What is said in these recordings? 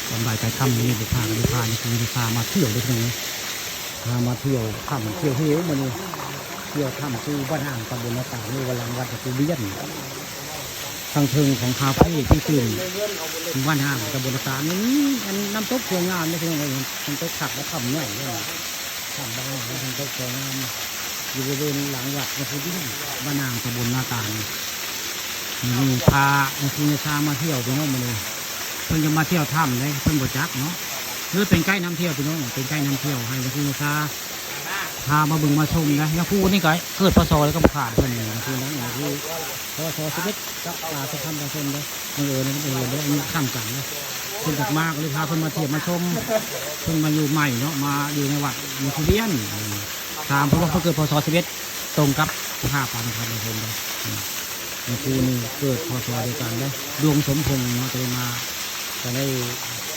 ตอนบ่ายไปค่ำนี่บุพากันพานี่คือพามาเที่ยวด้วยกันพามาเที่ยวค่ำเที่ยวเฮี้ยวมานี่เที่ยวค่ำคือบ้านอ่างตำบลนาตานี่วันหลังวัดตะกูเบี้ยนทางเทิงของคาเฟ่ที่ตื่นบ้านอ่างตำบลนาตานี่อันน้ำตกสวยงามนี่คืออะไรน้ำตกขับและขับใหญ่เลยขับบางน้ำตกสวยงามอยู่บริเวณหลังวัดตะกูเบี้ยนบ้านอ่างตำบลนาตานี่พาคุณชามาเที่ยวไปโน่นมาเลยเพิ่งจะมาเที่ยวถ้ำเลยเพิ่งบวจักเนาะหรือเป็นใกล้น้ำเที่ยวไปโน่นเป็นใกล้น้ำเที่ยวให้คุณชาพามาบึงมาชมนะยาคูนี่ก็เกิดพศแล้วก็ขาดเพื่อนอย่างคือนั้นอย่างคือพศ11ก็ป่าสะพานประชนเลยนั่นเลยมีข้ามกันนะเพิ่งจากมากเลยพาเพิ่นมาเที่ยวมาชมเพิ่งมาอยู่ใหม่เนาะมาอยู่ในวัดมีคุเรียนตามเพราะว่าเขาเกิดพศ11ตรงกับผ้าป่าสะพานประชนเลยนี่คือนี่เกิดพศเดียวกันเลยดวงสมพงษ์เนาะจะมาจะได้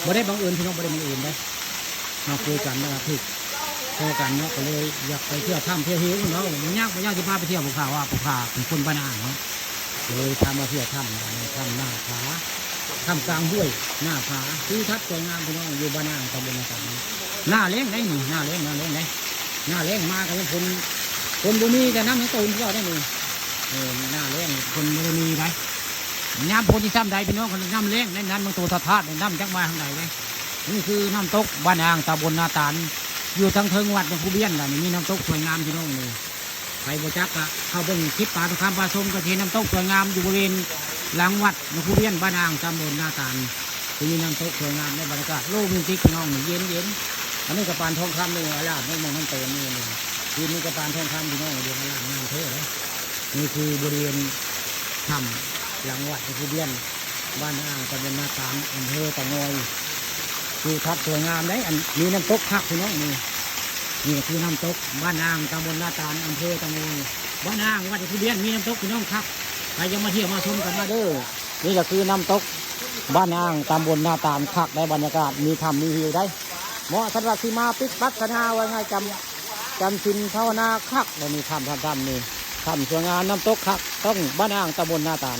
ไม่ได้บังเอิญพี่น้องไม่ได้บังเอิญได้มาคุยกันนะครับพี่โทรกันเนาะก็เลยอยากไปเที่ยวถ้ำเที่ยวหิวเนาะมันยากที่พาไปเที่ยวภูเขาว่าภูเขาเป็นคนบ้านอ่างเนาะเลยพามาเที่ยวถ้ำหน้าผาถ้ำกลางห้วยหน้าผาที่ทัดสวยงามพี่น้องอยู่บ้านอ่างตำบลนาตาลหน้าเลี้ยงได้หนึ่งหน้าเลี้ยงได้หน้าเลี้ยงมากันคนบุมีแต่น้ำให้ตูนที่เราได้หนึ่งหน้าเลี้ยงคนบุมีไหมน้ำพ้นที่ซ้ำใดพี่น้องคนน้ำเลี้ยงในน้ำบางตัวธาตุในน้ำจักมาทางไหนเลยนี่คือน้ำตกบ้านอ่างตำบลนาตาลอยู่ทางเทิงวัดในภูเบี้ยนแหละนี่มีน้ำตกสวยงามพี่น้องเลยไปโบจักอะเข้าเบิ่งคลิปปลาตุกคำปลาส้มก็เห็นน้ำตกสวยงามอยู่บริเวณหลังวัดในภูเบี้ยนบ้านอ่างตำบลนาตาลมีน้ำตกสวยงามในบรรยากาศโลกมิวสิกพี่น้องเย็นอันนี้กระปานทองคำเลยอาลาบไม่มองน้ำเต็มนี่เลยคืนนี้กระปานทองคำพี่น้องเดียวอาลาบงามเท่เลยนี่คือบริเวณถ้ำหลังวัดในภูเบี้ยนบ้านอ่างตำบลนาตาลอำเภอตะงอยคือทัดสวยงามได้อันมีน้ำตกคักพี่น้องนี่คือน้ำตกบ้านอ่างตำบลนาตาลอำเภอตะงอยบ้านอ่างวัดภูเบี้ยนมีน้ำตกพี่น้องคักใครจะมาเที่ยวมาชมกันมาเด้อนี่ก็คือน้ำตกบ้านอ่างตำบลนาตาลคักได้บรรยากาศมีธรรมมีฮิวได้เหมาะสำหรับที่มาปิกปักคณาไว้ง่ายจำชินภาวนาคักได้มีธรรมนี่ทำสวยงามน้ำตกคักต้องบ้านอ่างตำบลนาตาล